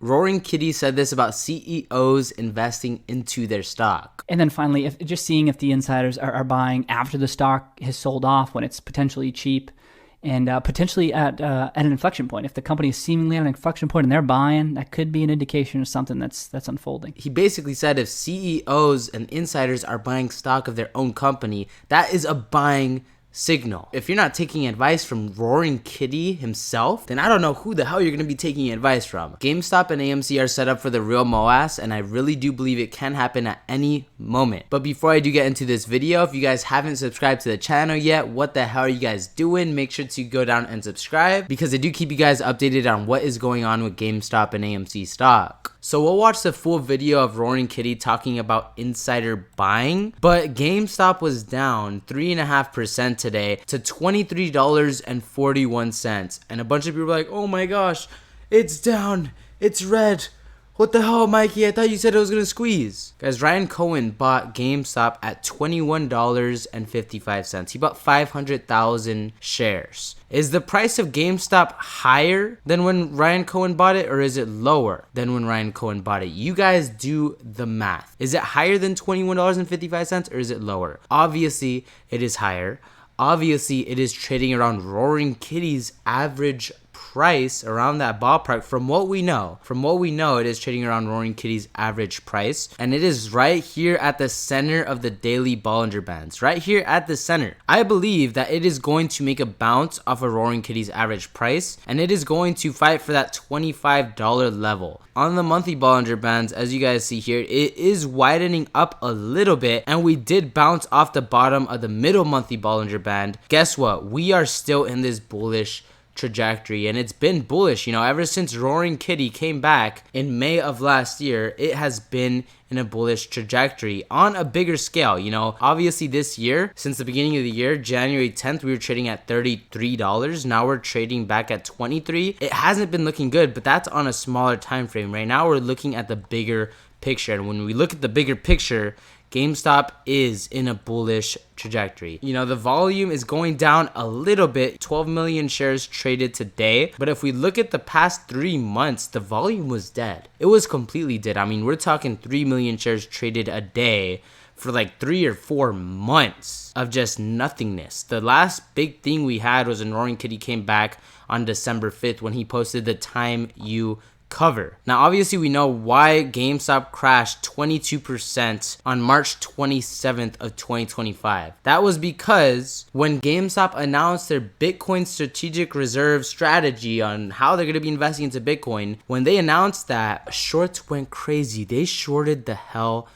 Roaring Kitty said this about CEOs investing into their stock. And then finally, just seeing if the insiders are buying after the stock has sold off when it's potentially cheap and potentially at an inflection point. If the company is seemingly at an inflection point and they're buying, that could be an indication of something that's unfolding. He basically said if CEOs and insiders are buying stock of their own company, that is a buying signal. If you're not taking advice from Roaring Kitty himself, then I don't know who the hell you're going to be taking advice from. GameStop and AMC are set up for the real MOAS, and I really do believe it can happen at any moment. But before I do get into this video, if you guys haven't subscribed to the channel yet, what the hell are you guys doing? Make sure to go down and subscribe, because I do keep you guys updated on what is going on with GameStop and AMC stock. So we'll watch the full video of Roaring Kitty talking about insider buying, but GameStop was down 3.5% today to $23.41, and a bunch of people were like, oh my gosh, it's down, it's red. What the hell, Mikey? I thought you said it was gonna squeeze. Guys, Ryan Cohen bought GameStop at $21.55. He bought 500,000 shares. Is the price of GameStop higher than when Ryan Cohen bought it, or is it lower than when Ryan Cohen bought it? You guys do the math. Is it higher than $21.55, or is it lower? Obviously, it is higher. Obviously, it is trading around Roaring Kitty's average price, around that ballpark. From what we know, it is trading around Roaring Kitty's average price, and it is right here at the center of the daily Bollinger Bands, right here at the center. I believe that it is going to make a bounce off of Roaring Kitty's average price, and it is going to fight for that $25 level. On the monthly Bollinger Bands, as you guys see here, it is widening up a little bit, and we did bounce off the bottom of the middle monthly Bollinger Band. Guess what? We are still in this bullish trajectory, and it's been bullish, ever since Roaring Kitty came back in May of last year. It has been in a bullish trajectory on a bigger scale. Obviously this year, since the beginning of the year, January 10th, we were trading at $33. Now we're trading back at $23. It hasn't been looking good, but that's on a smaller time frame. Right now we're looking at the bigger picture, and when we look at the bigger picture, GameStop is in a bullish trajectory. The volume is going down a little bit, 12 million shares traded today. But if we look at the past 3 months, the volume was dead. It was completely dead. I mean, we're talking 3 million shares traded a day for like 3 or 4 months of just nothingness. The last big thing we had was when Roaring Kitty came back on December 5th when he posted the time you cover. Now, obviously, we know why GameStop crashed 22% on March 27th of 2025. That was because when GameStop announced their Bitcoin strategic reserve strategy on how they're going to be investing into Bitcoin, when they announced that, shorts went crazy. They shorted the hell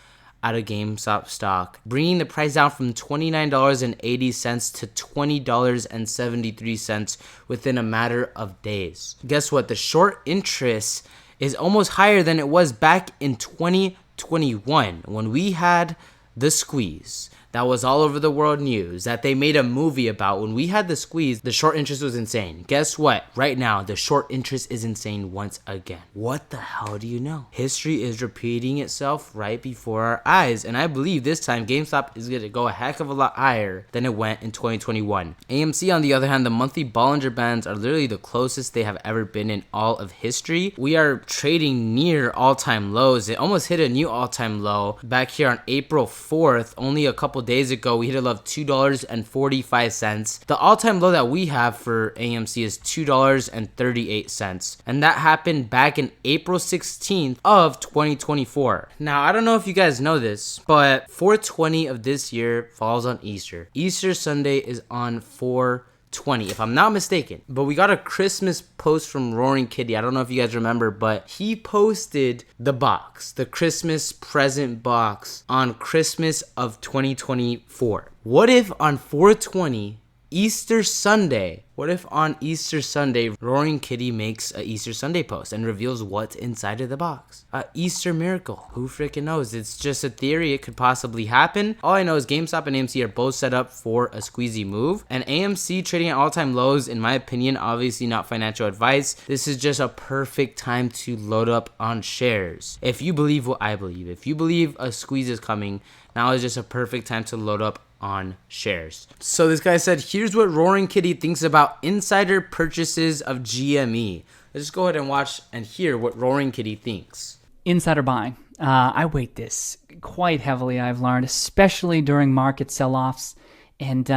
out of GameStop stock, bringing the price down from $29.80 to $20.73 within a matter of days. Guess what? The short interest is almost higher than it was back in 2021 when we had the squeeze. That was all over the world news that they made a movie about. When we had the squeeze, the short interest was insane. Guess what? Right now, the short interest is insane once again. What the hell do you know? History is repeating itself right before our eyes. And I believe this time GameStop is going to go a heck of a lot higher than it went in 2021. AMC, on the other hand, the monthly Bollinger Bands are literally the closest they have ever been in all of history. We are trading near all-time lows. It almost hit a new all-time low back here on April 4th, only a couple days ago. We hit a low of $2.45. The all-time low that we have for AMC is $2.38, and that happened back in April 16th of 2024. Now, I don't know if you guys know this, but 4/20 of this year falls on Easter. Easter Sunday is on 4/20, if I'm not mistaken. But we got a Christmas post from Roaring Kitty. I don't know if you guys remember, but he posted the box, the Christmas present box, on Christmas of 2024. What if on 4/20, Easter Sunday, what if on Easter Sunday, Roaring Kitty makes a Easter Sunday post and reveals what's inside of the box? A Easter miracle. Who freaking knows? It's just a theory. It could possibly happen. All I know is GameStop and AMC are both set up for a squeezy move. And AMC trading at all-time lows, in my opinion, obviously not financial advice. This is just a perfect time to load up on shares. If you believe what I believe, if you believe a squeeze is coming, now is just a perfect time to load up on shares. So this guy said, here's what Roaring Kitty thinks about insider purchases of GME. Let's just go ahead and watch and hear what Roaring Kitty thinks. Insider buying. I weight this quite heavily, I've learned, especially during market sell-offs. And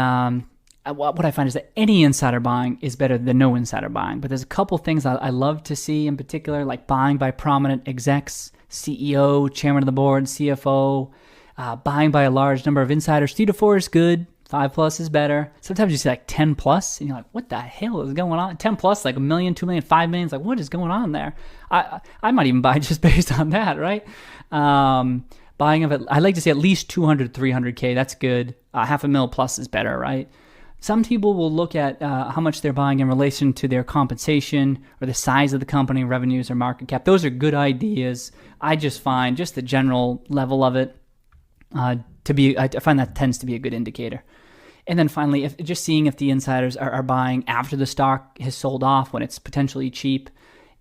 what I find is that any insider buying is better than no insider buying. But there's a couple things I love to see in particular, like buying by prominent execs, CEO, chairman of the board, CFO, buying by a large number of insiders. 3 to 4 is good. 5 plus is better. Sometimes you see like 10 plus, and you're like, what the hell is going on? 10 plus, like $1 million, $2 million, $5 million. It's like, what is going on there? I might even buy just based on that, right? Buying of it, I like to say at least 200, 300K. That's good. $500,000 plus is better, right? Some people will look at how much they're buying in relation to their compensation or the size of the company, revenues or market cap. Those are good ideas. I just find just the general level of it I find that tends to be a good indicator. And then finally, just seeing if the insiders are buying after the stock has sold off when it's potentially cheap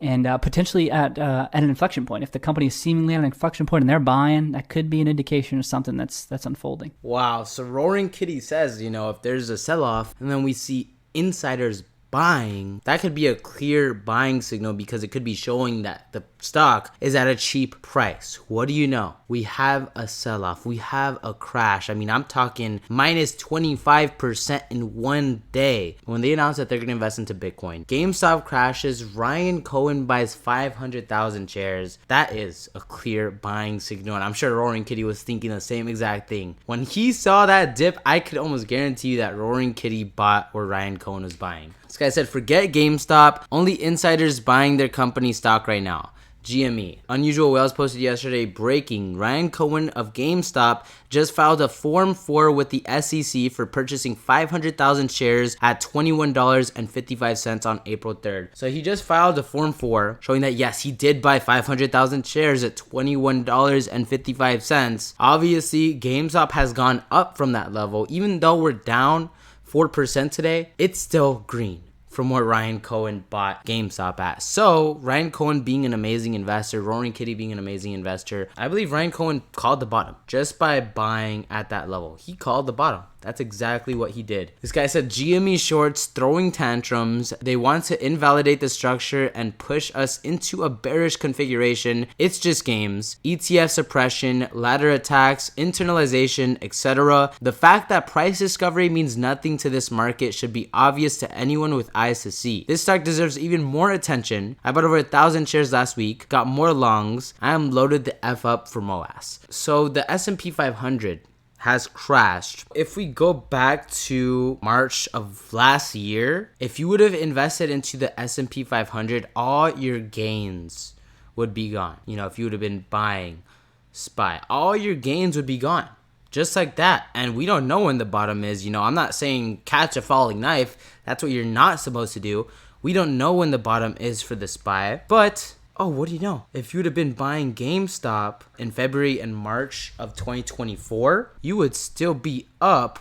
and potentially at an inflection point. If the company is seemingly at an inflection point and they're buying, that could be an indication of something that's unfolding. Wow. So Roaring Kitty says, if there's a sell-off and then we see insiders buying, that could be a clear buying signal because it could be showing that the stock is at a cheap price. What do you know? We have a sell-off. We have a crash. I mean, I'm talking minus 25% in one day. When they announced that they're going to invest into Bitcoin, GameStop crashes, Ryan Cohen buys 500,000 shares. That is a clear buying signal. And I'm sure Roaring Kitty was thinking the same exact thing. When he saw that dip, I could almost guarantee you that Roaring Kitty bought where Ryan Cohen was buying. This guy said, forget GameStop. Only insiders buying their company stock right now. GME. Unusual Whales posted yesterday, breaking. Ryan Cohen of GameStop just filed a Form 4 with the SEC for purchasing 500,000 shares at $21.55 on April 3rd. So he just filed a Form 4 showing that, yes, he did buy 500,000 shares at $21.55. Obviously, GameStop has gone up from that level. Even though we're down 4% today, it's still green from what Ryan Cohen bought GameStop at. So Ryan Cohen being an amazing investor, Roaring Kitty being an amazing investor, I believe Ryan Cohen called the bottom just by buying at that level. He called the bottom. That's exactly what he did. This guy said GME shorts throwing tantrums. They want to invalidate the structure and push us into a bearish configuration. It's just games. ETF suppression, ladder attacks, internalization, etc. The fact that price discovery means nothing to this market should be obvious to anyone with eyes to see. This stock deserves even more attention. I bought over 1,000 shares last week, got more longs. I am loaded the F up for MOAS. So the S&P 500 has crashed. If we go back to March of last year, if you would have invested into the S&P 500, all your gains would be gone. If you would have been buying SPY, all your gains would be gone. Just like that. And we don't know when the bottom is. I'm not saying catch a falling knife. That's what you're not supposed to do. We don't know when the bottom is for the SPY. But what do you know? If you would have been buying GameStop in February and March of 2024, you would still be up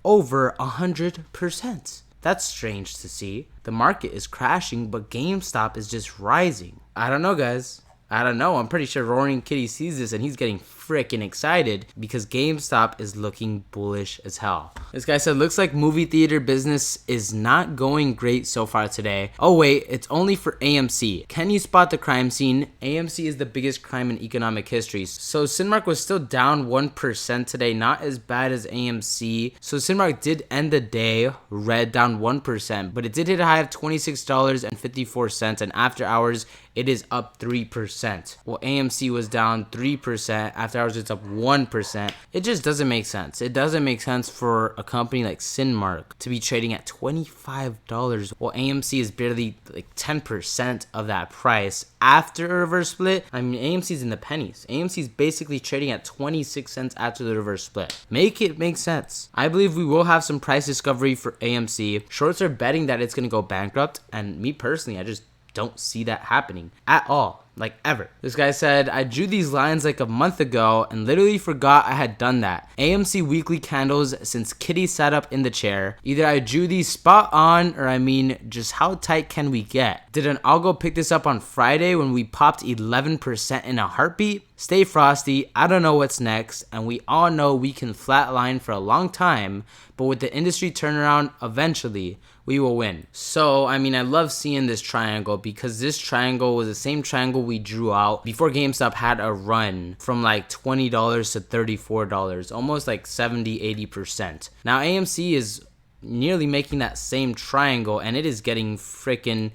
over 100%. That's strange to see. The market is crashing, but GameStop is just rising. I don't know, guys. I don't know. I'm pretty sure Roaring Kitty sees this and he's getting freaking excited because GameStop is looking bullish as hell. This guy said, looks like movie theater business is not going great so far today. Oh wait, it's only for AMC. Can you spot the crime scene? AMC is the biggest crime in economic history. So Cinemark was still down 1% today, not as bad as AMC. So Cinemark did end the day red, down 1%, but it did hit a high of $26.54, and after hours it is up 3%. Well, AMC was down 3%. After hours, it's up 1%. It just doesn't make sense. It doesn't make sense for a company like Cinemark to be trading at $25. Well, AMC is barely like 10% of that price after a reverse split. I mean, AMC's in the pennies. AMC's basically trading at 26 cents after the reverse split. Make it make sense. I believe we will have some price discovery for AMC. Shorts are betting that it's going to go bankrupt. And me personally, I just don't see that happening at all. like ever. This guy said, I drew these lines like a month ago and literally forgot I had done that. AMC weekly candles since Kitty sat up in the chair. Either I drew these spot on, or I mean, just how tight can we get? Did an algo pick this up on Friday when we popped 11% in a heartbeat? Stay frosty, I don't know what's next, and we all know we can flatline for a long time, but with the industry turnaround, eventually, we will win. So, I mean, I love seeing this triangle because this triangle was the same triangle we drew out before GameStop had a run from like $20 to $34, almost like 70-80%. Now, AMC is nearly making that same triangle, and it is getting freaking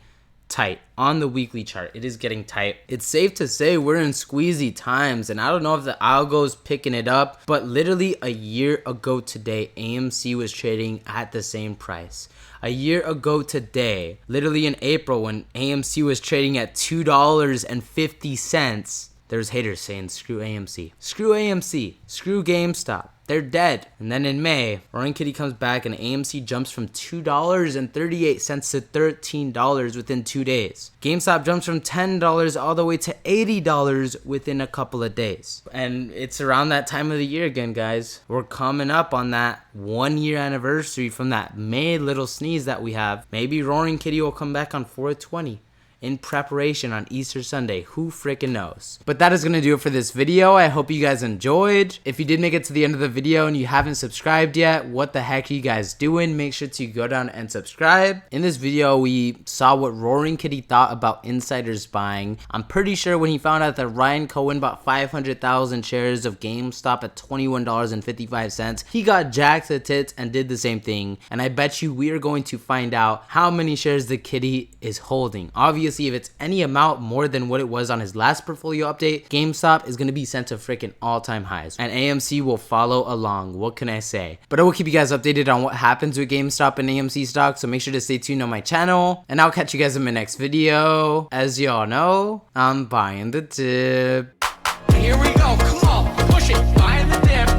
tight on the weekly chart. It is getting tight. It's safe to say we're in squeezy times, and I don't know if the algo's picking it up, but literally a year ago today, AMC was trading at the same price. A year ago today, literally in April, when AMC was trading at $2.50, there's haters saying screw AMC, screw AMC, screw GameStop, they're dead. And then in May, Roaring Kitty comes back and AMC jumps from $2.38 to $13 within 2 days. GameStop jumps from $10 all the way to $80 within a couple of days. And it's around that time of the year again, guys. We're coming up on that 1 year anniversary from that May little sneeze that we have. Maybe Roaring Kitty will come back on 420. In preparation on Easter Sunday. Who freaking knows? But that is going to do it for this video. I hope you guys enjoyed. If you did make it to the end of the video and you haven't subscribed yet, what the heck are you guys doing? Make sure to go down and subscribe. In this video, we saw what Roaring Kitty thought about insiders buying. I'm pretty sure when he found out that Ryan Cohen bought 500,000 shares of GameStop at $21.55, he got jacked to tits and did the same thing. And I bet you we are going to find out how many shares the kitty is holding. Obviously, if it's any amount more than what it was on his last portfolio update, GameStop is going to be sent to freaking all-time highs. And AMC will follow along. What can I say? But I will keep you guys updated on what happens with GameStop and AMC stock, so make sure to stay tuned on my channel. And I'll catch you guys in my next video. As y'all know, I'm buying the dip. Here we go, come on, push it, buying the dip,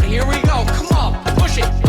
here we go, come on, push it.